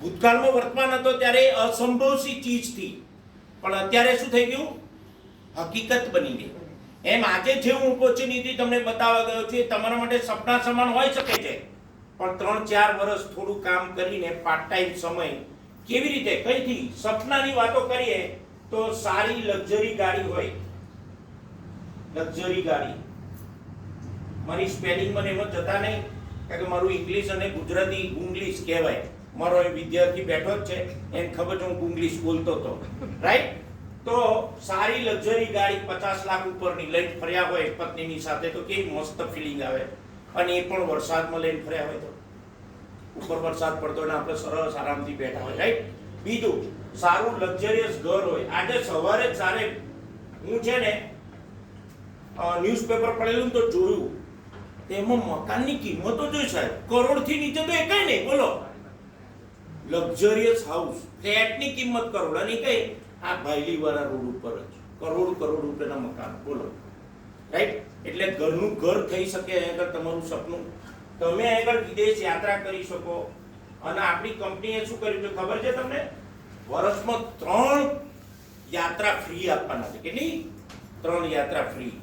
ભૂતકાળમાં વર્તમાન હતો ત્યારે અસંભવસી ચીજ થી, પણ અત્યારે શું થઈ ગયું? હકીકત બની ગઈ. એમ આજે જે હું ઓપોર્ચ્યુનિટી તમને બતાવવા ગયો છું એ તમારા માટે સપના સમાન હોઈ શકે છે, પણ 3-4 વર્ષ થોડું કામ કરીને પાર્ટ ટાઈમ સમય કેવી રીતે કઈથી સપનાની વાતો કરીએ તો સારી લક્ઝરી ગાડી હોય. લક્ઝરી ગાડી, મારી સ્પેલિંગ મને એમ જતા નહીં કારણ કે મારું ઇંગ્લિશ અને ગુજરાતી ગુંગ્લિશ કહેવાય. મારો એ વિદ્યાર્થી બેઠો જ છે, એને ખબર છે હું ગુંગ્લિશ બોલતો હતો, રાઈટ? તો સારી લક્ઝરી ગાડી 50 લાખ ઉપરની લઈને ફર્યા હોય પત્નીની સાથે તો કેવી મસ્ત ફિલિંગ આવે, અને એ પણ વરસાદમાં લઈને ફર્યા હોય તો ઉપર વરસાદ પડતો ને આપણે સરસ આરામથી બેઠા હોય, રાઈટ? બીજું, સારું લક્ઝરિયસ ઘર હોય. આજે સવારે સારે હું છે ને ન્યૂઝપેપર પડેલું તો જોયું, તેમાં મકાનની કિંમતો જોઈ સાહેબ, કરોડથી નીચે તો એકાય નહીં. બોલો, લક્ઝરિયસ હાઉસ ફ્લેટની કિંમત કરોડ, અને કઈ આ ભાઈલીવાળા રોડ ઉપર જ કરોડ રૂપિયાના મકાન. બોલો, રાઈટ? એટલે ઘરનું ઘર થઈ શકે આગળ તમારું સપનું. તમે આગળ વિદેશ યાત્રા કરી શકો. અને આપણી કંપનીએ શું કર્યું છે ખબર છે તમને? વર્ષમાં 3 યાત્રા ફ્રી આપવાના છે. કેટલી? 3 યાત્રા ફ્રી.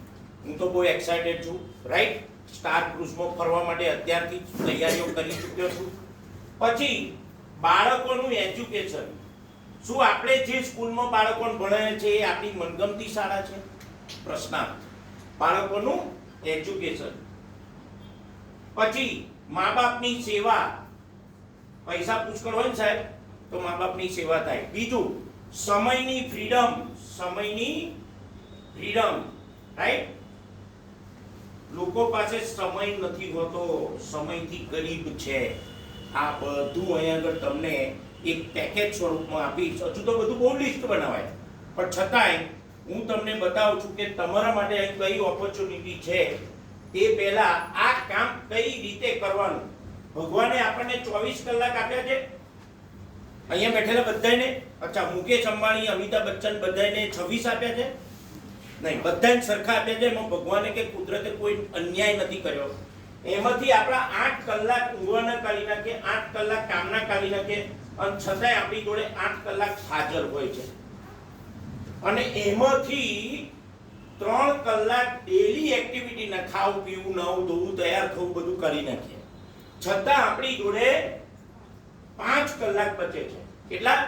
હું તો બહુ એક્સાઇટેડ છું, રાઈટ? સ્ટાર ક્રુઝમાં ફરવા માટે અત્યારથી તૈયારીઓ કરી ચૂક્યો છું. પછી બાળકોનું એજ્યુકેશન. શું આપણે જે સ્કૂલમાં બાળકોને ભણાવે છે એ આપણી મનગમતી શાળા છે? પ્રશ્નાર્થ. બાળકોનું એજ્યુકેશન. પછી મા બાપની સેવા. પૈસા પુષ્કળ હોય ને સાહેબ તો મા બાપની સેવા થાય. બીજું, સમયની ફ્રીડમ. સમયની ફ્રીડમ, રાઈટ? લોકો પાસે સમય નથી હોતો, સમયથી ગરીબ છે. આ બધું અહીંયા આગળ તમને એક પેકેજ સ્વરૂપમાં આપીશ. હજુ તો બધું બહુ લિસ્ટ બનાવાય, પણ છતાંય હું તમને બતાવું છું કે તમારા માટે અહીં કઈ ઓપોર્ચ્યુનિટી છે. તે પહેલા આ કામ કઈ રીતે કરવાનું. ભગવાને આપણને 24 કલાક આપ્યા છે અહીંયા બેઠેલા બધાને. અચ્છા, મુકેશ અંબાણી, અમિતાભ બચ્ચન બધાને 26 આપ્યા છે? નહીં, બધાને સરખા આપ્યા છે. એમાં ભગવાને કે કુદરતે કોઈ અન્યાય નથી કર્યો. એમાંથી આપણા 8 કલાક ઊંઘવાના કાઢી નાખે, 8 કલાક કામના કાઢી નાખે, અને છતાંય આપણી જોડે 8 કલાક હાજર હોય છે. અને એમાંથી 3 કલાક ડેલી એક્ટિવિટીના ખાવું પીવું નાવું ધોવું તૈયાર થવું બધું કરી નાખીએ, છતાં આપણી જોડે 5 કલાક બચે છે. કેટલા?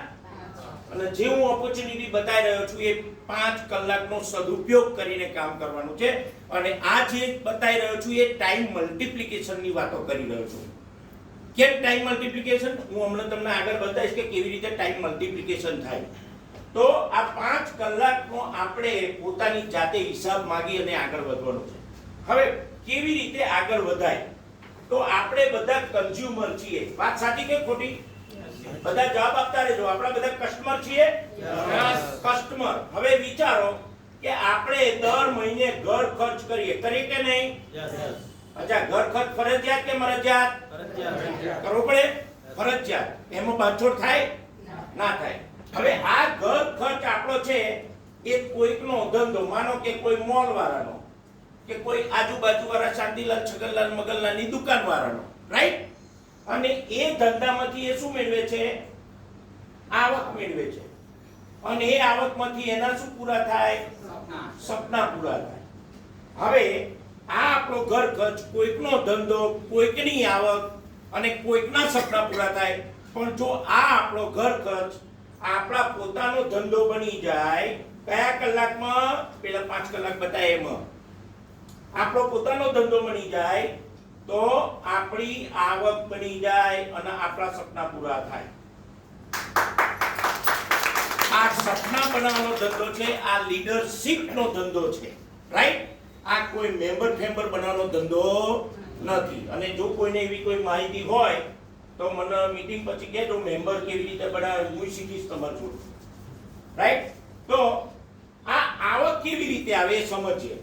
અને જે હું ઓપોર્ચ્યુનિટી બતાવી રહ્યો છું એ 5 કલાકનો સદુપયોગ કરીને કામ કરવાનું છે. અને આ જે બતાવી રહ્યો છું એ ટાઈમ મલ્ટિપ્લિકેશનની વાતો કરી રહ્યો છું. કેમ ટાઈમ મલ્ટિપ્લિકેશન? હું હમણાં તમને આગળ બતાવીશ કે કેવી રીતે ટાઈમ મલ્ટિપ્લિકેશન થાય. તો આ 5 કલાકનો આપણે પોતાની જાતે હિસાબ માંગી અને આગળ વધવાનું છે. હવે કેવી રીતે આગળ વધાય? તો આપણે બધા કન્ઝ્યુમર છીએ. વાત સાચી કે ખોટી? બધા જવાબ આપતા રહેજો. આપણા બધા કસ્ટમર છીએ. કસ્ટમર. હવે વિચારો કે આપણે દર મહિને ઘર ખર્ચ કરીએ કે નહીં? અચ્છા, ઘર ખર્ચ ફરજિયાત કે મરજિયાત? કરવો પડે. ફરજિયાત. એમાં બાંધછોડ થાય? ના થાય. હવે આ ઘર ખર્ચ આપણો છે એ કોઈકનો ધંધો, માનો કે કોઈ મોલ વાળાનો, કે કોઈ આજુબાજુ વાળા શાંતિલાલ છગનલાલ મગનલાલની દુકાન વાળાનો, રાઈટ? અને એ ધંધામાંથી એ શું મેળવે છે? આવક મેળવે છે. અને એ આવકમાંથી એના શું પૂરા થાય? સપના પૂરા થાય. હવે આ આપણો ઘર ખર્ચ, કોઈકનો ધંધો, કોઈકની આવક અને કોઈકના સપના પૂરા થાય. પણ જો આ આપણો ઘર ખર્ચ આપણા પોતાનો ધંધો બની જાય, કયા કલાકમાં? પેલા 5 કલાક બતાય એમાં આપણો પોતાનો ધંધો બની જાય તો આપણી આવક બની જાય અને આપણા સપના પૂરા થાય. આ સપના બનાવવાનો ધંધો છે, આ લીડરશિપનો ધંધો છે, રાઈટ? આ કોઈ મેમ્બર બનાવવાનો ધંધો નથી. અને જો કોઈને એવી કોઈ માહિતી હોય તો મને મીટિંગ પછી કહેજો, મેમ્બર કેવી રીતે બનાવે હું શીખીશ તમારું જોડે, રાઈટ? તો આ આવક કેવી રીતે આવે એ સમજીએ.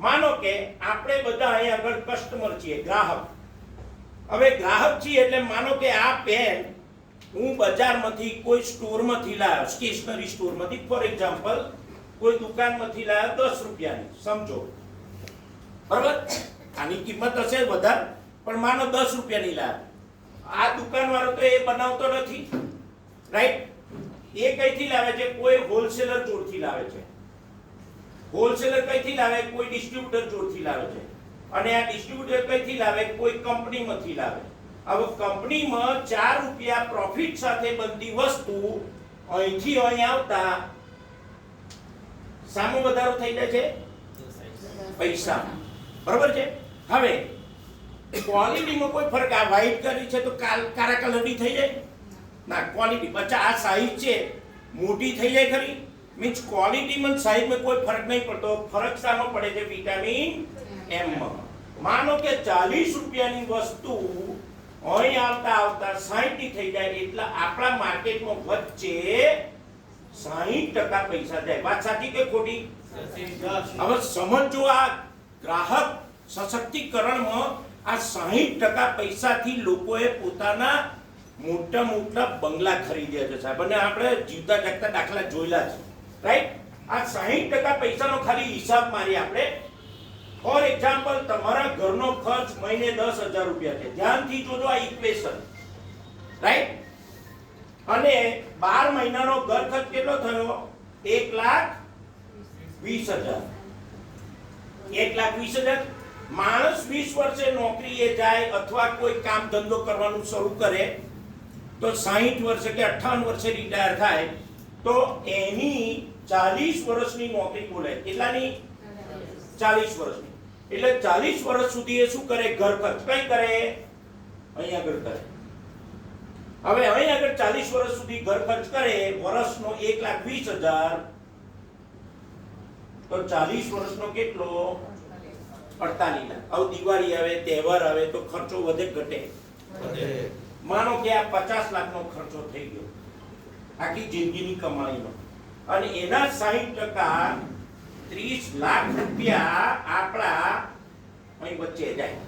માનો કે આપણે બધા અહીં આગળ કસ્ટમર છીએ, ગ્રાહક. હવે ગ્રાહક છીએ એટલે માનો કે આ પેન હું બજારમાંથી કોઈ સ્ટોરમાંથી લાવ્યો, સ્ટેશનરી સ્ટોરમાંથી, ફોર એક્ઝામ્પલ કોઈ દુકાનમાંથી લાવ્યો 10 રૂપિયાની, સમજો, બરાબર? આની કિંમત હશે વધારે, પણ માનો 10 રૂપિયાની લાવ્યો. આ દુકાનવાળો તો એ બનાવતો નથી, રાઈટ? એ કઈથી લાવે છે? કોઈ હોલસેલર જોડથી લાવે છે. હોલસેલર કઈથી લાવે? કોઈ ડિસ્ટ્રીબ્યુટર જોડથી લાવે છે. અને આ ડિસ્ટ્રીબ્યુટર કઈથી લાવે? કોઈ કંપનીમાંથી લાવે. હવે કંપનીમાં 4 રૂપિયા પ્રોફિટ સાથે બનતી વસ્તુ અહીંથી અહીં આવતા સામો વધારો થઈ જાય છે પૈસા, બરાબર છે? હવે ક્વોલિટીમાં કોઈ ફરક? આ વ્હાઈટ કરી છે તો કાળા કલરની થઈ જાય ના? ક્વોલિટી 50 આ સાઈઝ છે મોટી થઈ જાય ખરી? મીન્સ ક્વોલિટીમાં સાઈઝમાં કોઈ ફરક નહીં પડતો. ફરક શામાં પડે છે? વિટામિન એમ માં. માનો કે 40 રૂપિયાની વસ્તુ અહીં આવતા 60 ની થઈ જાય એટલે આપણા માર્કેટમાં વચ્ચે 60% પૈસા જાય. વાત સાચી કે ખોટી? હવે સમજો આ ગ્રાહક સશક્તિકરણમાં આ 60% પૈસાથી લોકોએ પોતાના મોટા મોટા બંગલા ખરીદ્યા છે સાહેબ. અને આપણે જીવતા જાગતા દાખલા જોયેલા છે, રાઈટ? આ 60% પૈસાનો ખાલી હિસાબ મારી આપણે. ફોર એક્ઝામ્પલ, તમારા ઘરનો ખર્ચ મહિને 10,000 રૂપિયા છે. ધ્યાનથી જોજો આ ઇક્વેશન, રાઈટ? અને 12 મહિનાનો ઘર ખર્ચ કેટલો થયો? 1,20,000. 1,20,000. માણસ 20 વર્ષે નોકરીએ જાય અથવા કોઈ કામ ધંધો કરવાનું શરૂ કરે તો 60 વર્ષે કે 58 વર્ષે રિટાયર થાય તો એની 40 વર્ષની નોકરી બોલે. કેટલાની? 40 વર્ષની. એટલે 40 વર્ષ સુધી એ શું કરે? ઘર ખર્ચ કઈ કરે? અહીં આગળ કરે. હવે અહીં આગળ 40 વર્ષ સુધી ઘર ખર્ચ કરે, વર્ષનો 1,20,000 તો 40 વર્ષનો કેટલો? 48 લાખ. હવે દિવાળી આવે, તહેવાર આવે તો ખર્ચો વધે ઘટે? માનો કે આ 50 લાખનો ખર્ચો થઈ ગયો આખી જિંદગીની કમાણીનો, અને એના 60% 30 લાખ રૂપિયા આપણા અહીં વચ્ચે જાય.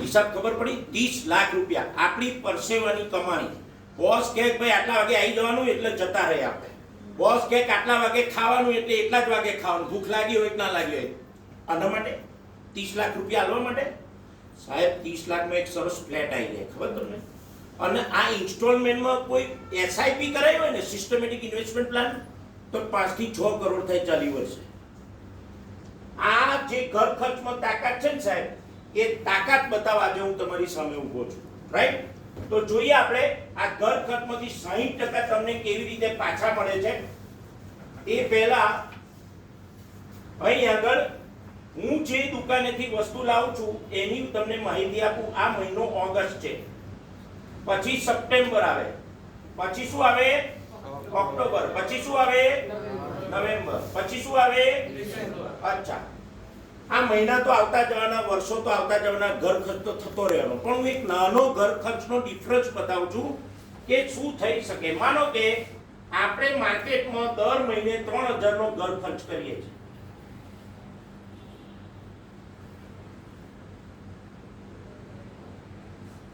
હિસાબ ખબર પડી? 30 લાખ રૂપિયા આપણી પરસેવાની કમાણી. બોસ કહે ભાઈ આટલા વાગે આવી જવાનું એટલે જતા રહે આપણે. બોસ કહે આટલા વાગે ખાવાનું એટલે એટલા જ વાગે ખાવાનું. ભૂખ લાગી હોય કે ના લાગી હોય, આના માટે 30 લાખ રૂપિયા આલવા માટે સાહેબ 30 લાખમાં એક સરસ ફ્લેટ આવી જાય, ખબર તમને? અને આ ઇન્સ્ટોલમેન્ટમાં કોઈ એસઆઈપી કરાવી હોય ને, સિસ્ટમેટિક ઇન્વેસ્ટમેન્ટ પ્લાન, તો 5 થી 6 કરોડ થાય 40 વર્ષે. આ જે ઘર ખર્ચમાં તાકાત છે ને સાહેબ, એ તાકાત બતાવવા આજે હું તમારી સામે ઊભો છું, રાઈટ? તો જોઈએ આપણે આ ઘર ખર્ચમાંથી 60% તમને કેવી રીતે પાછા મળે છે. એ પહેલા અહીં આગળ હું જે દુકાનેથી વસ્તુ લાવું છું એની તમને માહિતી આપું. આ મહિનો ઓગસ્ટ છે, પછી સપ્ટેમ્બર આવે, પછી શું આવે? ઓક્ટોબર, પછી શું આવે? નવેમ્બર, પછી શું આવે? અચ્છા, આ મહિના તો આવતા જવાના, વર્ષો તો આવતા જવાના, ઘર ખર્ચ તો થતો રહેવાનો. પણ હું એક નાનો ઘર ખર્ચનો ડિફરન્સ બતાવું છું કે શું થઈ શકે. માનો કે આપણે માર્કેટમાં દર મહિને 3,000 નો ઘર ખર્ચ કરીએ છીએ.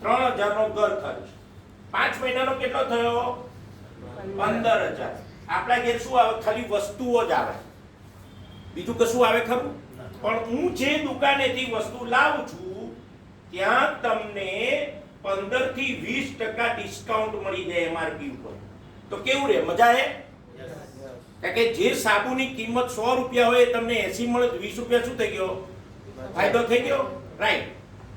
$3,000 નો ઘર ખર્ચ 5 મહિનાનો કેટલો થયો? 15,000. આપણા ઘેર શું આવે? ખાલી વસ્તુઓ જ આવે, બીજું કશું આવે ખરું? પણ હું જે દુકાનેથી વસ્તુ લાવું છું ત્યાં તમને 15 થી 20% ડિસ્કાઉન્ટ મળી જાય એમઆરપી ઉપર. તો કેવું રે? મજા આવે? કારણ કે જે સાબુની કિંમત 100 રૂપિયા હોય એ તમને 80 મળે, 20 રૂપિયા શું થઈ ગયો? ફાયદો થઈ ગયો, રાઈટ?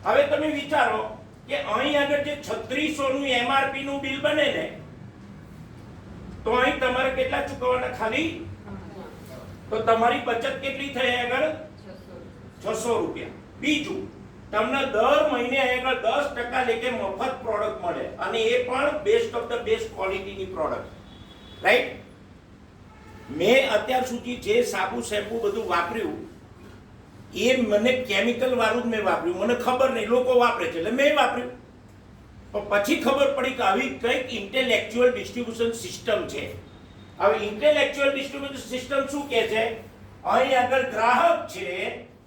હવે તમે વિચારો કે અહીં આગળ જે 3600 નું એમઆરપી નું બિલ બને ને, તો અહીં તમારે કેટલા ચૂકવવાના? ખાલી તો તમારી બચત કેટલી થઈ આગળ? 600 રૂપિયા. બીજું, તમને દર મહિને આગળ 10% લેકે મફત પ્રોડક્ટ મળે, અને એ પણ બેસ્ટ ઓફ ધ બેસ્ટ ક્વોલિટીની પ્રોડક્ટ, રાઈટ? મેં અત્યાર સુધી જે સાબુ શેમ્પુ બધું વાપર્યું એ મને કેમિકલ વાળું જ મેં વાપર્યું. મને ખબર નહીં, લોકો વાપરે છે એટલે મેં વાપર્યું. પણ પછી ખબર પડી કે આવી કંઈક ઇન્ટેલેક્ચ્યુઅલ ડિસ્ટ્રીબ્યુશન સિસ્ટમ છે. હવે ઇન્ટેલેક્ચ્યુઅલ ડિસ્ટ્રીબ્યુશન સિસ્ટમ શું કહે છે? અહીં આગળ ગ્રાહક છે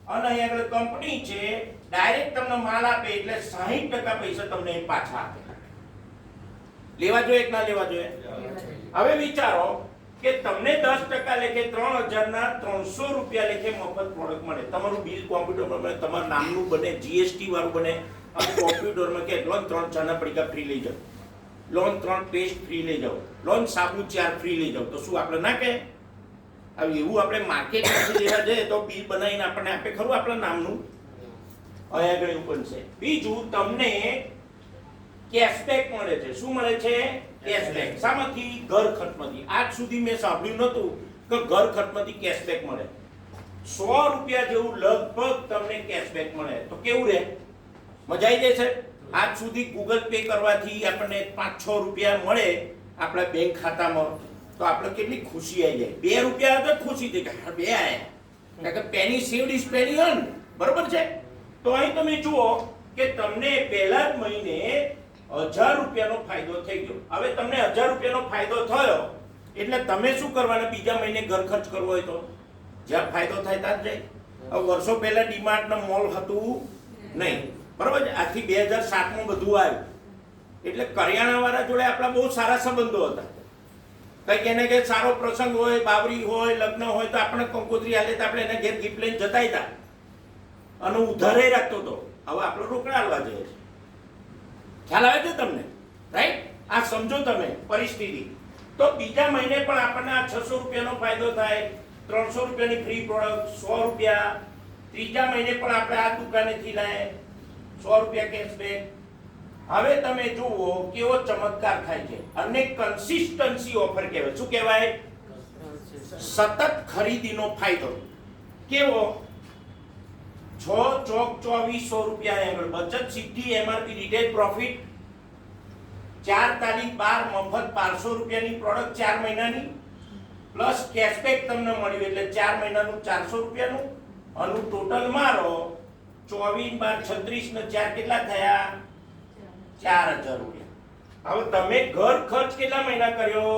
અને અહીં આગળ કંપની છે, ડાયરેક્ટ તમને માલ આપે એટલે 60% પૈસા તમને પાછા આપે. લેવા જોઈએ કે ના લેવા જોઈએ? હવે વિચારો કે તમને 10% લેખે 3,000 ના 300 રૂપિયા લેખે મફત પ્રોડક્ટ મળે. તમારું બિલ કોમ્પ્યુટરમાં બને, તમારું નામનું બને, જીએસટી વાળું બને, હવે કોમ્પ્યુટરમાં કે લોન 3 ચાના પડીકા ફ્રી લઈ જાઓ, લોન 3 પેસ્ટ ફ્રી લઈ જાઓ, લોન સાબુ 4 ફ્રી લઈ જાઓ, તો શું આપણે ના કહે? હવે એવું આપણે માર્કેટમાંથી લેવા જઈએ તો બિલ બનાવીને આપણને આપે ખરું આપણા નામનું? અહીંયા આગળ એવું પણ છે. બીજું તમને કેશબેક મળે છે. શું મળે છે? કેશબેક. શામાંથી? ઘર ખર્ચમાંથી. આજ સુધી મેં સાંભળ્યું નહોતું કે ઘર ખર્ચમાંથી કેશબેક મળે. 100 રૂપિયા જેવું લગભગ તમને કેશબેક મળે. તો કેવું રહે? મજા આવી જાય છે. આજ સુધી ગૂગલ પે કરવાથી આપણને 5-6 રૂપિયા મળે આપણા બેંક ખાતામાં, તો આપણે કેટલી ખુશી આવી જાય. 2 રૂપિયા તો ખુશી થઈ કે 2 આવ્યા, કારણ કે penny saved is penny earn. બરોબર છે? તો અહીં તમે જુઓ કે તમને પહેલા જ મહિને 1000 રૂપિયાનો ફાયદો થઈ ગયો. હવે તમને 1000 રૂપિયાનો ફાયદો થયો એટલે તમે શું કરવાના? બીજા મહિને ઘર ખર્ચ કરવો હોય તો જ્યાં ફાયદો થાય ત્યાં જ જાય. હવે વર્ષો પહેલા ડીમાર્ટના મોલ હતું નહીં, બરોબર છે? આથી 2007માં બધું આવ્યું એટલે કરિયાણાવાળા જોડે આપણા બહુ સારા સંબંધો હતા. કંઈક એને કે સારો પ્રસંગ હોય, બાબરી હોય, લગ્ન હોય તો આપણે કંકોત્રી આલે તો આપણે એને ઘેર ગિફ્ટ લઈને જતા હતા અને ઉધારે રાખતો હતો. હવે આપણે રોકડા આલવા જઈએ છે. ખ્યાલ આવે છે તમને? રાઈટ? આ સમજો તમે પરિસ્થિતિ. તો બીજા મહિને પણ આપણને આ 600 રૂપિયાનો ફાયદો થાય, 300 રૂપિયાની ફ્રી પ્રોડક્ટ, 100 રૂપિયા. ત્રીજા મહિને પણ આપણે આ દુકાનેથી લાય 100 રૂપિયા કેશબેક. હવે તમે જુઓ કેવો ચમત્કાર થાય છે. અને કન્સિસ્ટન્સી ઓફર કહેવાય. શું કહેવાય? સતત ખરીદીનો ફાયદો. કેવો? 6 ચોક 2400 રૂપિયા આગળ બચત, સીધી એમઆરપી રિટેલ પ્રોફિટ, 4 તારીખ 12 મફત 500 રૂપિયાની પ્રોડક્ટ 4 મહિનાની, પ્લસ કેશબેક તમને મળ્યું એટલે 4 મહિનાનું 400 રૂપિયાનું. આનું ટોટલ મારો 24 36 ને 4 કેટલા થયા? 4000 રૂપિયા. હવે તમે ઘર ખર્ચ કેટલા મહિના કર્યો?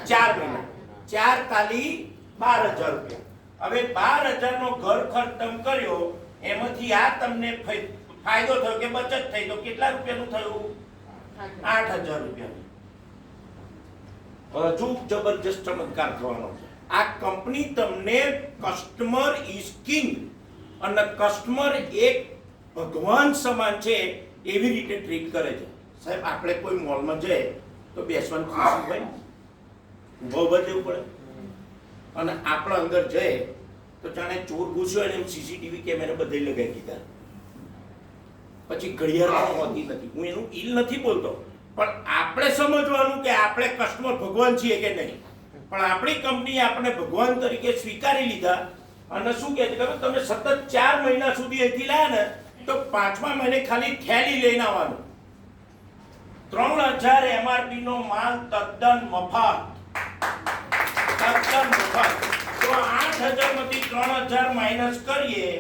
4 મહિના. 4 તાલી 12000 રૂપિયા. હવે 12000 નો ઘર ખર્ચ તમે કર્યો, એમાંથી આ તમને ફાયદો થયો કે બચત થઈ, તો કેટલા રૂપિયાનું થયું? 8000 રૂપિયાનું. હજુ જબરજસ્ત ચમત્કાર થવાનો છે. આ કંપની તમને કસ્ટમર ઇઝ કિંગ અને કસ્ટમર એક ભગવાન સમાન છે એવી રીતે ટ્રીટ કરે છે. સાહેબ આપણે કોઈ મોલમાં જઈએ તો બેસવાનું ખુશી હોય, ઊભા જવું પડે, અને આપણે અંદર જઈએ તો જાણે ચોર ઘૂસ્યો અને સીસીટીવી કેમેરા બધે લગાવી દીધા. પછી ઘડિયાળ હોતી નથી. હું એનું ઈલ નથી બોલતો, પણ આપણે સમજવાનું કે આપણે કસ્ટમર ભગવાન છીએ કે નહીં. પણ આપણી કંપની આપણે ભગવાન તરીકે સ્વીકારી લીધા અને શું કહે છે ખબર? તમે સતત 4 મહિના સુધી અહીંથી લાયા ને તો 5મા મહિને ખાલી થેલી લઈને આવવાનું. 3000 એમઆરપી નો માલ તદ્દન મફત. તદ્દન મફત. તો 8000 માંથી 3000 માઈનસ કરીએ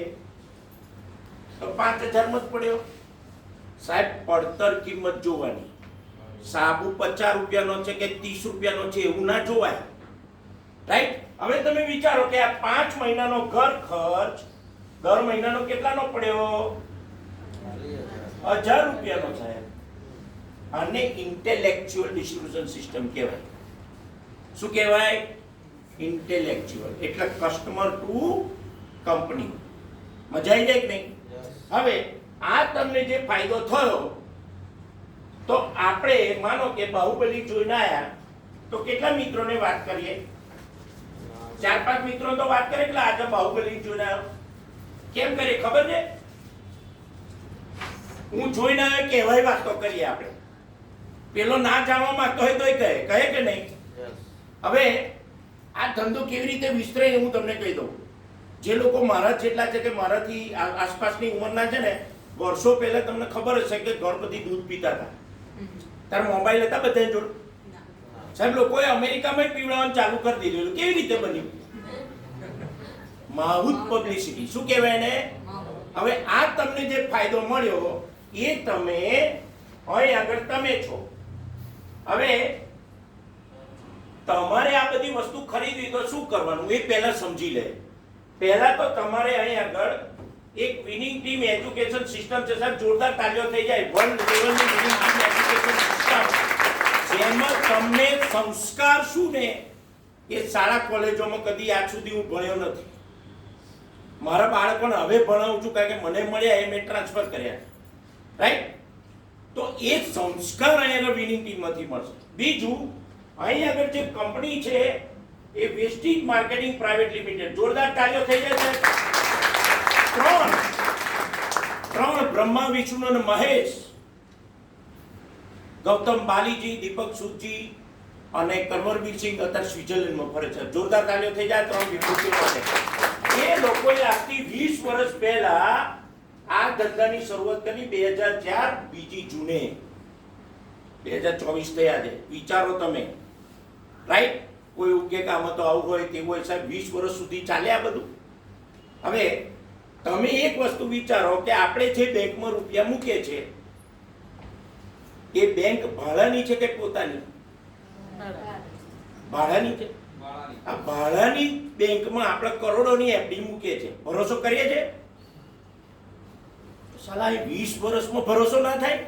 તો 5000 માં જ પડ્યો. સાહેબ પડતર કિંમત જોવાની. સાબુ 50 રૂપિયાનો છે કે 30 રૂપિયાનો છે એવું ના જોવાય. રાઈટ? હવે તમે વિચારો કે આ 5 મહિનાનો ઘર ખર્ચ દર મહિનાનો કેટલાનો પડ્યો? 1000 રૂપિયાનો સાહેબ. આને ઇન્ટેલેક્ચ્યુઅલ ડિસ્ટ્રીબ્યુશન સિસ્ટમ કહેવાય. શું કહેવાય? ઇન્ટેલેક્ચ્યુઅલ. એટલે કસ્ટમર ટુ કંપની. મજા આવી જાય કે નહીં? હવે આ તમને જે ફાયદો થયો, તો આપણે માનો કે બાહુબલી જોઈને આયા તો કેટલા મિત્રોને વાત કરીએ? 4-5 મિત્રો તો વાત કરે એટલે આજે બાહુબલી જોઈને આવ્યો. કેમ કરીએ ખબર છે? હું જોઈને આવ્યો કહેવાય વાતો કરીએ આપણે. પેલો ના જાણવા માંગતો હોય તોય કહે કે નહીં? હવે આ ધંધો કેવી રીતે વિસ્તરે હું તમને કહી દઉં. જે લોકો મારા જેટલા છે કે મારાથી આસપાસની ઉંમરના છે ને, વર્ષો પહેલા તમને ખબર હશે કે ગણપતિ દૂધ પીતા હતા. તાર મોબાઈલ હતા બધા જોડે? સાહેબ લોકોએ અમેરિકામાં પીવડાવવાનું ચાલુ કરી દીધું. કેવી રીતે બન્યું? માહૂદ પબ્લિસિટી. શું કહેવાય એને? હવે આ તમને જે ફાયદો મળ્યો એ તમે અહીં આગળ તમે છો. હવે તમારે આ બધી વસ્તુ ખરીદવી તો શું કરવાનું એ પહેલા સમજી લે. પહેલા તો તમારે અહીં આગળ એક વિનિંગ ટીમ એજ્યુકેશન સિસ્ટમ છે સાહેબ. જોરદાર તાળીઓ થઈ જાય. વર્લ્ડ લેવલની વિનિંગ ટીમ એજ્યુકેશન સિસ્ટમ, જેમાં તમને સંસ્કાર શું ને એ શાળા કોલેજોમાં કદી આજ સુધી હું ભણ્યો નથી. મારા બાળકોને હવે ભણાવું છું કારણ કે મને મળ્યા એ મેં ટ્રાન્સફર કર્યા. રાઈટ? તો એ સંસ્કાર અહીં આગળ વિનિંગ ટીમમાંથી મળશે. બીજું, અહીં આગળ જે કંપની છે એ વેસ્ટીજ માર્કેટિંગ પ્રાઇવેટ લિમિટેડ, જોરદાર તાળીઓ થઈ જાય છે. ત્રણ બ્રહ્મા, વિષ્ણુ અને મહેશ, ગૌતમ બાલીજી, દીપક સુજી અને કરવરબીર સિંહ અત્યારે સ્વિટ્ઝરલેન્ડમાં ફરે છે. જોરદાર તાળીઓ થઈ જાય ત્રણ વિભૂતિઓ માટે. એ લોકોએ આજથી 20 વર્ષ પહેલા આ ધંધાની શરૂઆત કરી 2004 બીજી જૂને. 2024 થયા છે. વિચારો તમે, રાઈટ? કોઈ એવું કે આમાં તો આવું હોય તેવું હોય. સાહેબ 20 વર્ષ સુધી ચાલે આ બધું. હવે તમે એક વસ્તુ વિચારો કે આપણે જે બેંકમાં રૂપિયા મૂકીએ છીએ એ બેંક ભાડાની છે કે પોતાની? ભાડાની છે. આ ભાડાની બેંકમાં આપણે કરોડોની એફડી મૂકીએ છીએ. ભરોસો કરીએ છીએ? સાલા 20 વર્ષમાં ભરોસો ના થાય.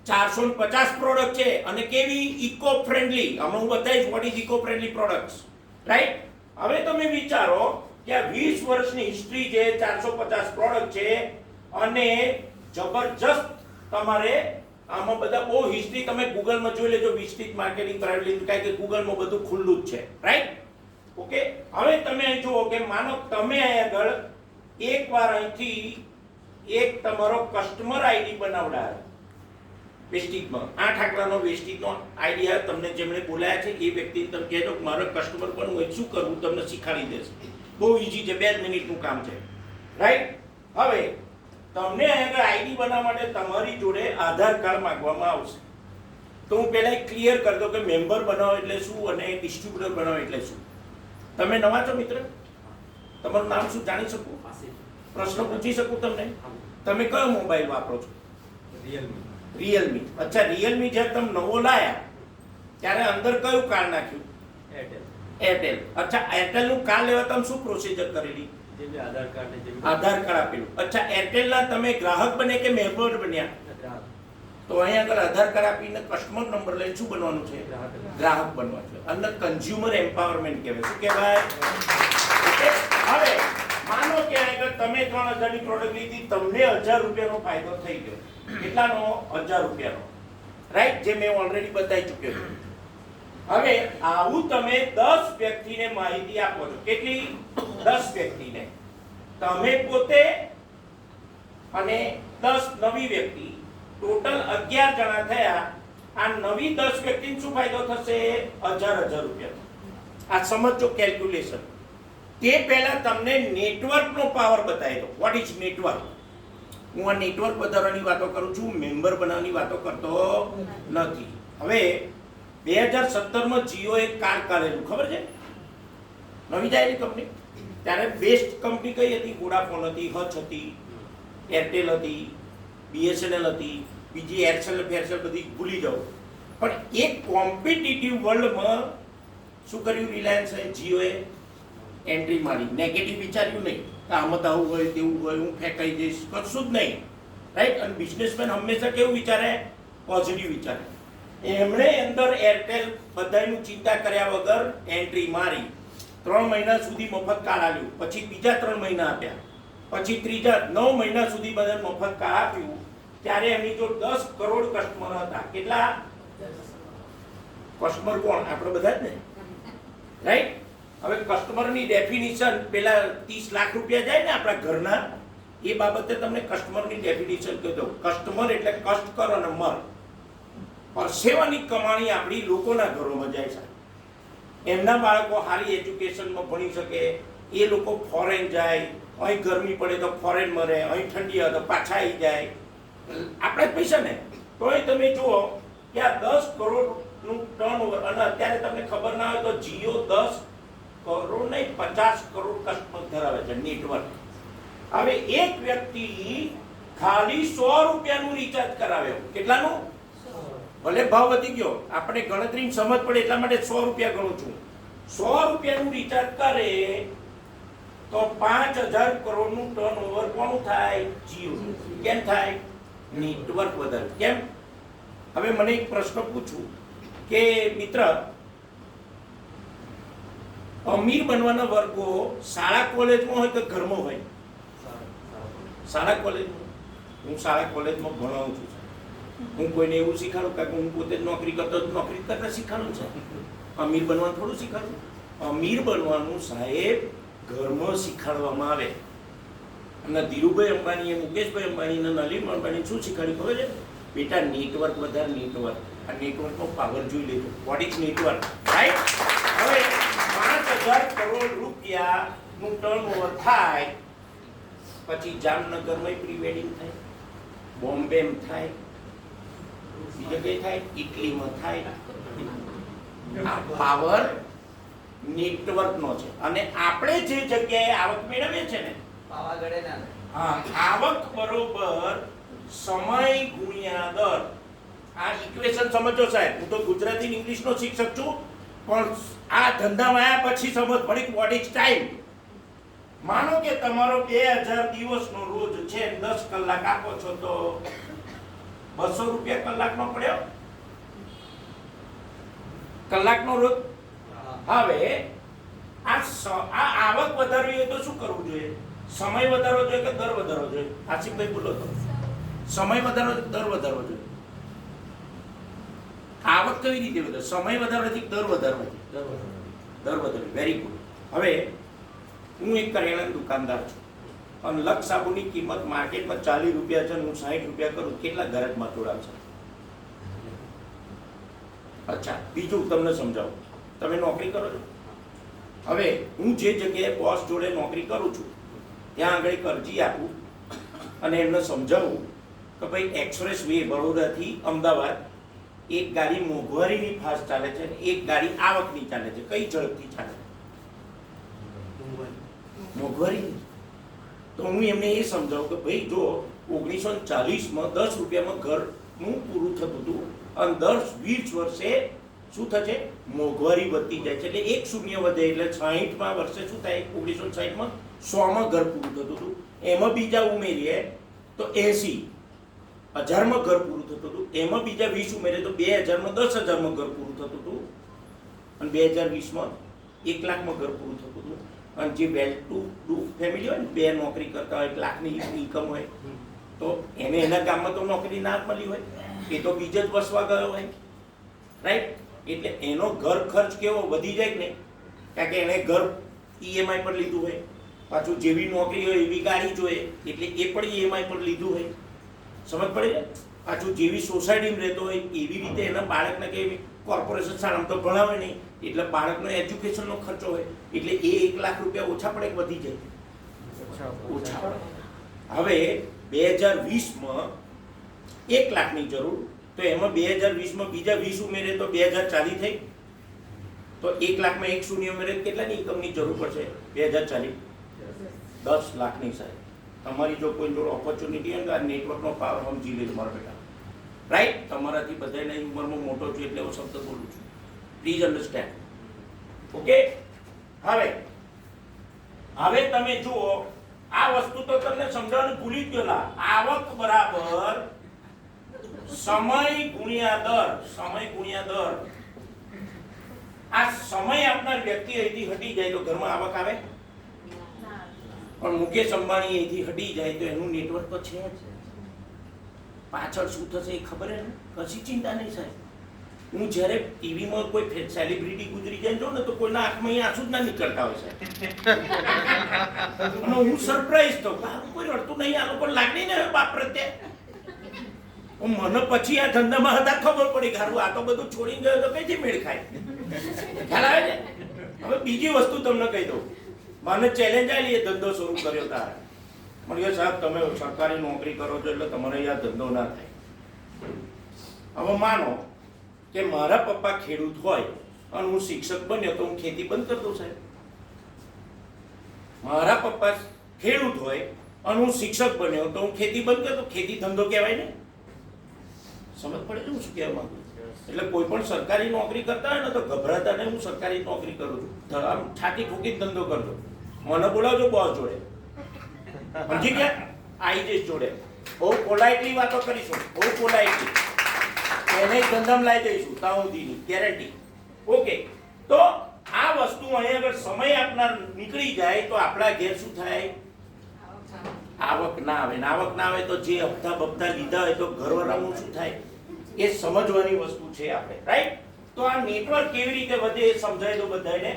450 પ્રોડક્ટ છે અને કેવી ઇકો ફ્રેન્ડલી. હમણાં હું બતાવીશ what is eco friendly products, right? હવે તમે વિચારો કે આ 20 વર્ષની હિસ્ટ્રી છે, 450 પ્રોડક્ટ છે અને જબરજસ્ત તમારે આમાં બધા બહુ હિસ્ટ્રી તમે ગૂગલમાં જોઈ લેજો. વેસ્ટીજ માર્કેટિંગ પ્રાઇવેટ લિમિટેડ, કારણ કે ગૂગલમાં બધું ખુલ્લું જ છે, રાઈટ? ઓકે. હવે તમે અહીં જુઓ કે માનો તમે અહીં આગળ એકવાર અહીંથી એક તમારો કસ્ટમર આઈડી બનાવડાવે વેસ્ટીજમાં. 8 આંકડાનો વેસ્ટીજનો આઈડી આવે તમને, જેમણે બોલાયા છે એ વ્યક્તિને તમે કહેજો કે મારો કસ્ટમર બનવું હોય શું કરવું, તમને શીખવાડી દેશે. બહુ ઈઝી છે, 2 મિનિટનું કામ છે, રાઈટ? હવે તમને આગળ આઈડી બનાવવા માટે તમારી જોડે આધાર કાર્ડ માંગવામાં આવશે. તો હું પહેલા ક્લિયર કરી દઉં કે મેમ્બર બનાવો એટલે શું અને ડિસ્ટ્રીબ્યુટર બનાવો એટલે શું. તમે નવા છો મિત્ર? તમારું નામ શું જાણી શકું? પ્રશ્ન પૂછી શકું તમને? તમે કયો મોબાઈલ વાપરો છો? રિયલમી. અચ્છા, રિયલમી જ્યારે તમે નવો લાયા ત્યારે અંદર કયું કાર્ડ નાખ્યું? એરટેલ. અચ્છા, એરટેલનું કાર્ડ લેવા તમે શું પ્રોસિજર કરેલી? આધાર કાર્ડ આપેલું. અચ્છા, એરટેલના તમે ગ્રાહક બને કે મેમ્બર બન્યા? તો અહીં આગળ આધાર કાર્ડ આપીને કસ્ટમર નંબર લઈને શું બનવાનું છે? ગ્રાહક બનવાનું છે. અંદર કન્ઝ્યુમર એમ્પાવરમેન્ટ કહેવાય. શું કહેવાય? હવે માનો કે આગળ તમે 3000 ની પ્રોડક્ટ લીધી, તમને 1000 રૂપિયાનો ફાયદો થઈ ગયો. કેટલાનો? 1000 રૂપિયાનો, રાઈટ? જે મેં ઓલરેડી બતાવી ચૂક્યો છું. હવે આવું તમે 10 વ્યક્તિને માહિતી આપો છો. કેટલી? 10 વ્યક્તિને. તમે પોતે અને 10 નવી વ્યક્તિ, ટોટલ 11 જણા થયા. આ નવી 10 વ્યક્તિને શું ફાયદો થશે? 1000 રૂપિયા. આ સમજો કેલ્ક્યુલેશન. તે પહેલા તમને નેટવર્કનો પાવર બતાવી દો. What is network? હું આ નેટવર્ક વધારવાની વાતો કરું છું, મેમ્બર બનાવવાની વાતો કરતો નથી. હવે 2017માં જીઓ એક કાર્ડ કાઢેલું, ખબર છે? નવી જાયેલી કંપની. ત્યારે બેસ્ટ કંપની કઈ હતી? વોડાફોન હતી, હચ હતી, એરટેલ હતી, બીએસએનએલ હતી, બીજી એરસેલ ફેરસેલ બધી ભૂલી જાઓ. પણ એક કોમ્પિટિટિવ વર્લ્ડમાં શું કર્યું રિલાયન્સે? જીઓએ એન્ટ્રી મારી. નેગેટિવ વિચાર્યું નહીં કે આમાં તો આવું હોય તેવું હોય, હું ફેંકાઈ જઈશ, કશું જ નહીં, રાઈટ? અને બિઝનેસમેન હંમેશા કેવું વિચારે? પોઝિટિવ વિચારે. એમણે અંદર એરટેલ બધાયનું ચિંતા કર્યા વગર એન્ટ્રી મારી. 3 મહિના સુધી મફત કાર્ડ આપ્યું, પછી બીજા 3 મહિના આપ્યા, પછી ત્રીજા 9 મહિના સુધી બધા મફત કાર્ડ આપ્યું. ત્યારે એમની જો 10 કરોડ કસ્ટમર હતા. કેટલા કસ્ટમર? કોણ? આપણે બધા જ ને, રાઈટ? હવે કસ્ટમરની ડેફિનિશન પેલા 30 લાખ રૂપિયા જાય ને આપણા ઘરના, એ બાબતે તમને કસ્ટમરની ડેફિનિશન કહી દઉં. કસ્ટમર એટલે કષ્ટ કર અને મર. પરસેવાની કમાણી આપણી લોકોના ઘરોમાં જાય છે. એમના બાળકો સારી એજ્યુકેશનમાં ભણી શકે, એ લોકો ફોરેન જાય, અહીં ગરમી પડે તો ફોરેન મરે, અહીં ઠંડી આવે તો પાછા આવી જાય. આપણે જ પૈસા ને. તોય તમે જુઓ કે આ 10 કરોડનું ટર્નઓવર, અને અત્યારે તમને ખબર ના હોય તો જીઓ 10 કરોડ નહીં 50 કરોડ કસ્ટમર ધરાવે છે નેટવર્ક. હવે એક વ્યક્તિ ખાલી 100 રૂપિયાનું રિચાર્જ કરાવ્યો. કેટલાનું? ભલે ભાવ વધી ગયો, આપણે ગણતરીની સમજ પડે એટલા માટે 100 રૂપિયા ગણું છું. 100 રૂપિયાનું રિચાર્જ કરે તો 5000 કરોડનું ટર્નઓવર કોનું થાય? જીઓ. કેમ થાય? નેટવર્ક વધારે. કેમ? હવે મને એક પ્રશ્ન પૂછું કે મિત્ર, અમીર બનવાના વર્ગો શાળા કોલેજમાં હોય કે ઘરમાં હોય? શાળા કોલેજમાં. હું શાળા કોલેજમાં ભણાવું છું. હું કોઈને એવું શીખવાડું કારણ કે હું પોતે જ નોકરી કરતા શીખવાડું છે. અમીર બનવાનું થોડું શીખવાડું. અમીર બનવાનું સાહેબ ઘરમાં શીખવાડવામાં આવે. અને ધીરુભાઈ અંબાણીએ, મુકેશભાઈ અંબાણીને, નલીન અંબાણી શું શીખવાડ્યું ખબર છે? બેટા નેટવર્ક વધારે, નેટવર્ક. આ નેટવર્કનો પાવર જોઈ લેજો. What is network, right? હવે 5,000 કરોડ રૂપિયાનું ટર્નઓવર થાય પછી જામનગરમાં પ્રી વેડિંગ થાય, બોમ્બેમાં થાય, બીજે કઈ થાય, ઇટલીમાં થાય. આ પાવર નેટવર્કનો છે. અને આપણે જે જગ્યાએ આવક મેળવીએ છે ને, પાવાગઢે ના, હા, આવક બરોબર સમય ગુણ્યા દર. આ ઇક્વેશન સમજો સાહેબ. હું તો ગુજરાતી ઇંગ્લિશનો શિક્ષક છું, પણ આ ધંધામાં આવ્યા પછી સમજ પડી વોટ ઇઝ ટાઈમ. માનો કે તમારો 2000 દિવસનો રોજ છે, 10 કલાક આપો છો તો 200 રૂપિયા કલાકનો પડ્યો. કલાકનો રોજ. હવે આ આવક વધારવી હોય તો શું કરવું જોઈએ? સમય વધારવો જોઈએ કે દર વધારવો જોઈએ? આસિફભાઈ બોલો તો. સમય વધારવો કે દર વધારવો જોઈએ? આવક કેવી રીતે વધારે? સમય વધારવાથી દર વધારવાથી? દર વધારવી. Very good. હવે હું એક કરિયાણાની દુકાનદાર છું અને લક્ષ સાબુની કિંમત માર્કેટમાં 40 રૂપિયા છે, હું 60 રૂપિયા કરું, કેટલા ગ્રાહકમાં તોડાવશે? અચ્છા, બીજું તમને સમજાવું. તમે નોકરી કરો છો. હવે હું જે જગ્યાએ બોસ જોડે નોકરી કરું છું ત્યાં આગળ અરજી આપું અને એમને સમજાવું કે ભાઈ એક્સપ્રેસ વે બરોડાથી અમદાવાદ એક ગાડી મોંઘવારીની ફાસ્ટ ચાલે છે, એક ગાડી આવકની ચાલે છે. કઈ ઝડપથી ચાલે? મોંઘવારી. તો હું એમને એ સમજાવું કે ભાઈ જો 1940માં 10 રૂપિયામાં ઘરનું પૂરું થતું હતું અને 10-20 વર્ષે શું થશે? મોંઘવારી વધતી જાય છે. એટલે એક શૂન્ય વધે એટલે 60માં વર્ષે શું થાય? 1960માં 100માં ઘર પૂરું થતું હતું. એમાં બીજા ઉમેરીએ તો 80,000માં ઘર પૂરું થતું હતું. એમાં બીજા 20 ઉમેરીએ તો 2000માં 10,000માં ઘર પૂરું થતું હતું અને 2020માં 1 લાખમાં ઘર પૂરું થતું હતું. અને જે વેલ ટુ ડુ ફેમિલી હોય ને, 2 નોકરી કરતા હોય, 1 લાખની ઇન્કમ હોય, તો એને એના ગામમાં તો નોકરી ના મળી હોય, એ તો બીજે જ વસવા ગયો હોય, રાઈટ? એટલે એનો ઘર ખર્ચ કેવો વધી જાય કે નહીં? કારણ કે એણે ઘર ઈએમઆઈ પર લીધું હોય, પાછું જેવી નોકરી હોય એવી ગાડી જોઈએ એટલે એ પણ ઈએમઆઈ પર લીધું હોય. સમજ પડે છે? પાછું જેવી સોસાયટીમાં રહેતો હોય એવી રીતે એના બાળકને કે કોર્પોરેશન શાળામાં તો ભણાવે નહીં એટલે બાળકનો એજ્યુકેશનનો ખર્ચો હોય એટલે એ 1 લાખ રૂપિયા ઓછા પડે કે વધી જાય? ઓછા પડે. હવે 2020માં 1 લાખની જરૂર, તો એમાં 2020માં બીજા 20 ઉમેરે તો 2040 થઈ. તો 1 લાખમાં 1 શૂન્ય ઉમેરે કેટલાની ઇન્કમની જરૂર પડશે? 2040 10 લાખની સાહેબ. તમારી જો કોઈ જોડે ઓપોર્ચ્યુનિટી હોય તો આ નેટવર્કનો પાવર સમજી લેજો મારા બેટા, રાઈટ? તમારાથી બધાની ઉંમરમાં મોટો છું એટલે હું શબ્દ બોલું છું. Please understand. ઓકે? હવે તમે જુઓ, આ વસ્તુ તો તમને સમજાવવાનું ભૂલી જ ગયેલા. આવક બરાબર સમય ગુણ્યા દર. સમય ગુણ્યા દર. આ સમય આપનાર વ્યક્તિ અહીંથી હટી જાય તો ઘરમાં આવક આવે? પણ મુકેશ અંબાણી અહીંથી હટી જાય તો એનું નેટવર્ક તો છે જ. પાછળ શું થશે એ ખબર ને? કશી ચિંતા નહીં સાહેબ. હું જ્યારે ટીવીમાં કોઈ સેલિબ્રિટી ગુજરી જાય ને તો કોઈના આંખમાં આંસુ જ ના નીકળતા હોય સાહેબ. અને હું સરપ્રાઈઝ થઉં, કોઈ રડતું નહીં, આ લોકો લાગણી ને બાપ પ્રત્યે. મને પછી આ ધંધામાં હતા ખબર પડી કે આ તો બધું છોડીને ગયો તો કઈથી મેળ ખાય? ખ્યાલ આવે છે? હવે બીજી વસ્તુ તમને કહી દઉં. મને ચેલેન્જ આવી, એ ધંધો શરૂ કર્યો તારે. મને કહે સાહેબ તમે સરકારી નોકરી કરો છો એટલે તમારે આ ધંધો ના થાય. હવે માનો કે મારા પપ્પા ખેડૂત હોય અને હું શિક્ષક બન્યો તો હું ખેતી બંધ કરી દઉં સાહેબ. મારા પપ્પા ખેડૂત હોય અને હું શિક્ષક બન્યો તો હું ખેતી બંધ કરી દઉં. ખેતી ધંધો કહેવાય ને? સમજ પડે છે હું શું કહેવા માંગુ? એટલે કોઈ પણ સરકારી નોકરી કરતા હોય ને તો ગભરાતા નહીં, હું સરકારી નોકરી કરું છું, આમ છાતી ઠોકી ધંધો કરજો. મને બોલાવજો બોસ જોડે, સમજી ગયા? આઈ જઈશ જોડે, બહુ પોલાઇટલી વાતો કરીશું, બહુ પોલાઇટલી. એને ધંધામાં લાવી દઈશું તાઉદીની ગેરંટી. ઓકે? તો આ વસ્તુ અહીં આગળ સમય આપનાર નીકળી જાય તો આપણા ઘેર શું થાય? આવક ના આવે. આવક ના આવે તો જે હપ્તા બપ્તા લીધા હોય તો ઘરવાળાનું શું થાય એ સમજવાની વસ્તુ છે આપણે, રાઈટ? તો આ નેટવર્ક કેવી રીતે વધે એ સમજાય દો બધાને.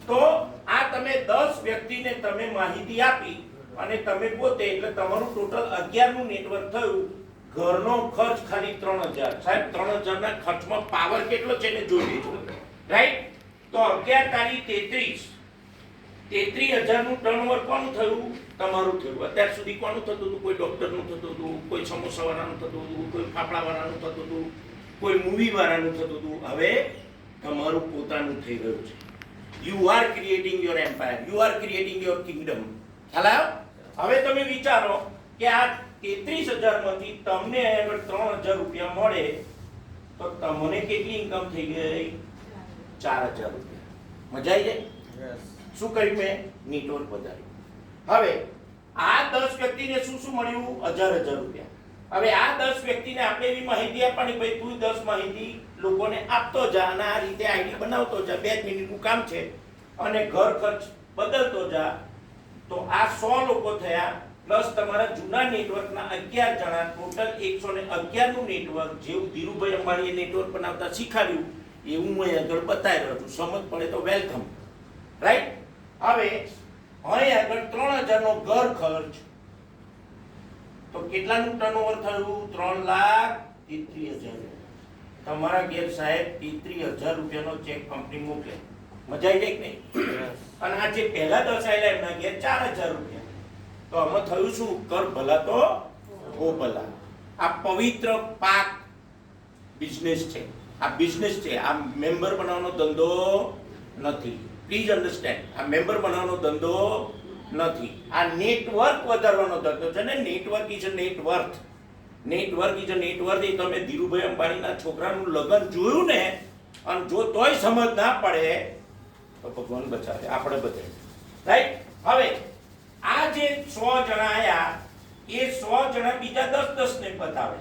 તો આ તમે 10 વ્યક્તિને તમે માહિતી આપી અને તમે પોતે, એટલે તમારું ટોટલ 11 નું નેટવર્ક થયું. ઘરનો ખર્ચ ખાલી 3000. સાહેબ 3000 ના ખર્ચમાં પાવર કેટલો છે ને જોઈ લેજો, રાઈટ? તો 11 તારીખ 33,000 નું ટર્નઓવર કોનું થયું? તમારું થયું. અત્યાર સુધી કોનું થતું હતું? કોઈ ડોક્ટરનું થતું હતું, કોઈ સમોસા વાળાનું થતું હતું, કોઈ ફાફડા વાળાનું થતું હતું, કોઈ મૂવી વાળાનું થતું હતું. હવે તમારું પોતાનું થઈ ગયું છે. You are creating your empire, you are creating your kingdom. ખ્યાલ આવ્યો? હવે તમે વિચારો કે આ 33,000 માંથી તમને આગળ 3,000 રૂપિયા મળે તો તમને કેટલી ઇન્કમ થઈ ગઈ? 4,000 રૂપિયા. મજા આવી જાય? શું કર્યું મેં? નેટવર્ક વધાર્યું. હવે આ 10 વ્યક્તિને શું શું મળ્યું? 1,000 રૂપિયા. હવે આ 10 વ્યક્તિને આપણે એવી માહિતી આપવાની, ભાઈ તું 10 માહિતી લોકોને આપતો જા અને આ રીતે આઈડી બનાવતો જા. 2 મિનિટનું કામ છે અને ઘર ખર્ચ બદલતો જા. તો આ 100 લોકો થયા પ્લસ તમારા જૂના નેટવર્કના 11 જણા, ટોટલ 111 નું નેટવર્ક. જેવું ધીરુભાઈ અંબાણીએ નેટવર્ક બનાવતા શીખવાડ્યું એવું હું આગળ બતાવી રહ્યો છું. સમજ પડે તો વેલકમ, રાઈટ? હવે અહીં આગળ 3,000 નો ઘર ખર્ચ, તો કેટલાનું ટર્નઓવર થયું? 3,33,000. તમારા ઘેર સાહેબ 33,000 રૂપિયાનો ચેક કંપની મોકલે. મજા આવી જાય કે નહીં? અને આ જે પહેલા 10 આવેલા એમના ઘેર 4,000 રૂપિયા. તો આમાં થયું શું? કર ભલા તો હો ભલા. આ પવિત્ર પાક બિઝનેસ છે. આ બિઝનેસ છે. આ મેમ્બર બનાવવાનો ધંધો નથી. Please understand. આ મેમ્બર બનાવવાનો ધંધો નથી. આ નેટવર્ક વધારવાનો ધંધો છે ને. Network is a net worth. Network is a net worth. એ તમે ધીરુભાઈ અંબાણીના છોકરાનું લગ્ન જોયું ને, અને જો તોય સમજ ના પડે તો ભગવાન બચાવે, આપણે બધે, રાઈટ? હવે આ જે 100 જણા આયા એ 100 જણા બીજા 10 ને બતાવે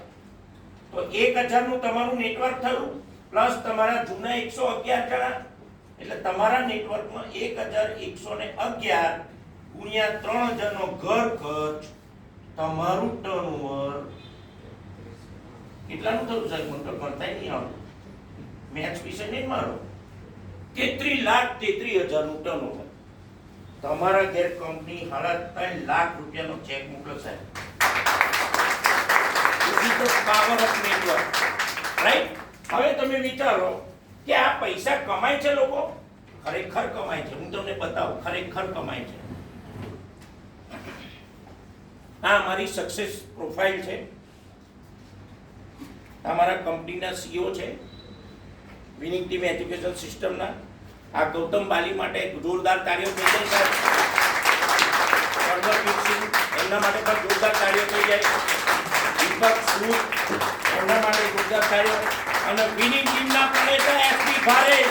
તો 1,000 નું તમારું નેટવર્ક થયું પ્લસ તમારા જૂના 111 જણા, એટલે તમારા નેટવર્કમાં 1,111 ગુણ્યા 3,000 નો ઘર ખર્ચ, તમારું ટર્નઓવર કેટલાનું થયું? સાહેબ મને તો ગણતા નહીં આવડતું. મેથ્સ વિશે નહીં મારો. 33,33,000 નું ટર્નઓવર. તમારા ઘેર કંપની 3.5 લાખ રૂપિયાનો ચેક મોકલે સાહેબ. This is the power of network, right? હવે તમે વિચારો કે આ પૈસા કમાય છે લોકો? ખરેખર કમાય છે. હું તમને બતાવું, ખરેખર કમાય છે. આ મારી સક્સેસ પ્રોફાઇલ છે. આ મારા કંપનીના સીઈઓ છે, વિનિંગ ટીમ એજ્યુકેશન સિસ્ટમના. આ ગૌતમ બાલી માટે જોરદાર તાળીઓ થઈ જાય સાહેબ. એમના માટે પણ જોરદાર તાળીઓ થઈ જાય. દીપક સૂદ એમના માટે જોરદાર તાળીઓ. અને વિનિંગ ટીમના પણ એટલે એસપી ભારેલ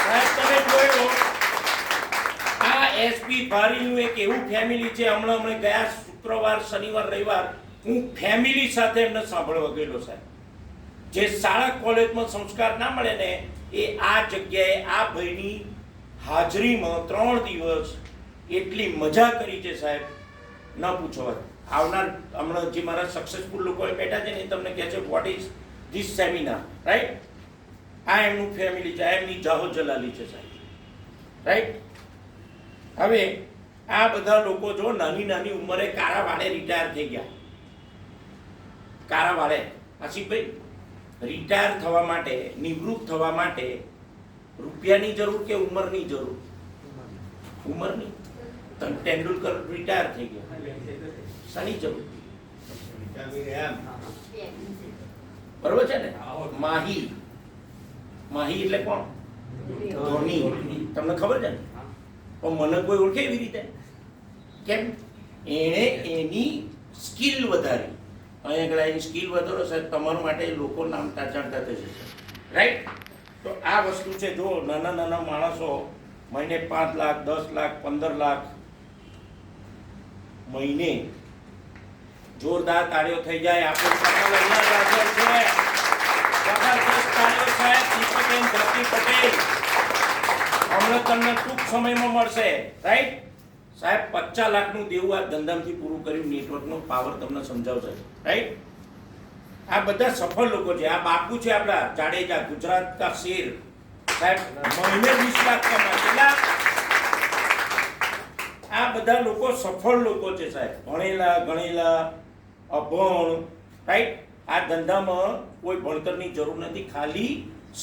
સાહેબ, તમે જોયો આ એસપી ભારેલનું એક એવું ફેમિલી છે. હમણાં ગયા શુક્રવાર, શનિવાર, રવિવાર હું ફેમિલી સાથે એમને સાંભળવા ગયેલો સાહેબ. જે શાળા કોલેજમાં સંસ્કાર ના મળે ને એ આ જગ્યાએ આ ભાઈની હાજરીમાં 3 દિવસ એટલી મજા કરી છે સાહેબ, ન પૂછો વાત. આવનાર હમણાં જે મારા સક્સેસફુલ લોકો બેઠા છે ને એ તમને કહે છે what is this seminar, right? આ એમનું ફેમિલી છે, એમની જાહો જલાલી છે સાહેબ, રાઈટ? હવે આ બધા લોકો જો નાની નાની ઉંમરે કારાવાળે રિટાયર થઈ ગયા. કારાવાળે આશિકભાઈ રિટાયર થવા માટે, નિવૃત્ત થવા માટે રૂપિયાની જરૂર કે ઉંમરની જરૂર? ઉંમરની. તેંડુલકર રિટાયર થઈ ગયા, શાની જરૂર? બરોબર છે ને? માહી, માહી એટલે કોણ? ધોની. તમને ખબર છે ને? પણ મને કોઈ ઓળખે એવી રીતે કેમ? એણે એની સ્કિલ વધારી. અહીંયા આગળ સ્કિલ વધારો સાહેબ, તમારા માટે લોકો નામ જાણતા થશે, રાઈટ? તો આ વસ્તુ છે. જો નાના નાના માણસો મહિને 5 લાખ, 10 લાખ, 15 લાખ મહિને. જોરદાર તાળીઓ થઈ જાય. આપણો સફળ અહીંયા હાજર છે. જબરદસ્ત તાળીઓ સાહેબ. દીપકબેન ધરતી પટેલ હમણાં તમને ટૂંક સમયમાં મળશે, રાઈટ? સાહેબ 50 લાખનું દેવું આ ધંધામાંથી પૂરું કર્યું. નેટવર્કનો પાવર તમને સમજાવશે, રાઈટ? આ બધા સફળ લોકો છે. આ બાપુ છે આપણા જાડેજા, ગુજરાત કા શેર. સાહેબ મહિને 20 લાખ કમાય. આ બધા લોકો સફળ લોકો છે સાહેબ, ભણેલા ગણેલા, અભણ, રાઈટ? આ ધંધામાં કોઈ ભણતરની જરૂર નથી, ખાલી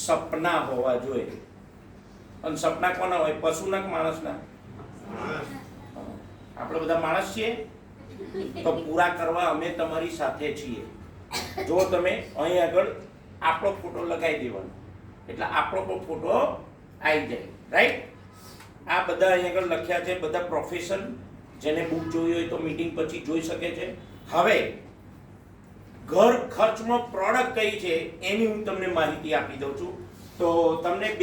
સપના હોવા જોઈએ. અને સપના કોના હોય? પશુના કે માણસના? આપણે બધા માણસ છીએ, તો પૂરા કરવા અમે તમારી સાથે છીએ. જો તમે અહીં આગળ આપણો ફોટો લગાવી દેવાનો, એટલે આપણો પણ ફોટો આવી જાય, રાઈટ? આ બધા અહીં આગળ લખ્યા છે, બધા પ્રોફેશન. જેને બુક જોઈ હોય તો મીટિંગ પછી જોઈ શકે છે. હવે ઘર ખર્ચમાં પ્રોડક્ટ કઈ છે એની હું તમને માહિતી આપી દઉં છું. તો તમને